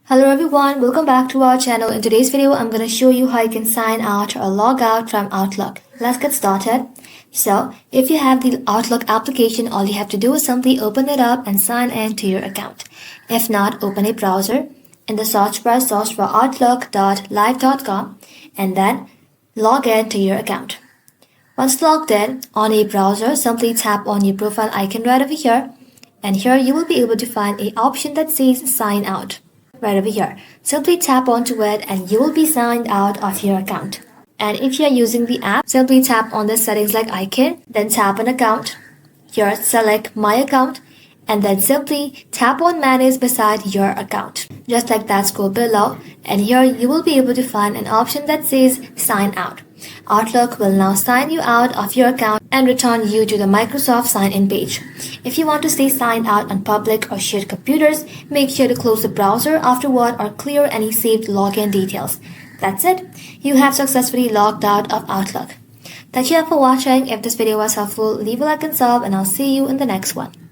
Hello everyone, welcome back to our channel. In today's video, I'm going to show you how you can sign out or log out from Outlook. Let's get started. So, if you have the Outlook application, all you have to do is simply open it up and sign in to your account. If not, open a browser. In the search bar, search for outlook.live.com and then log in to your account. Once logged in on a browser, simply tap on your profile icon right over here. And here you will be able to find an option that says sign out. Right over here. Simply tap onto it and you will be signed out of your account. And if you are using the app, simply tap on the settings like icon, then tap on account. Here select my account and then simply tap on manage beside your account. Just like that, scroll below and here you will be able to find an option that says sign out. Outlook will now sign you out of your account and return you to the Microsoft sign-in page. If you want to stay signed out on public or shared computers, make sure to close the browser afterward or clear any saved login details. That's it. You have successfully logged out of Outlook. Thank you for watching. If this video was helpful, leave a like and sub and I'll see you in the next one.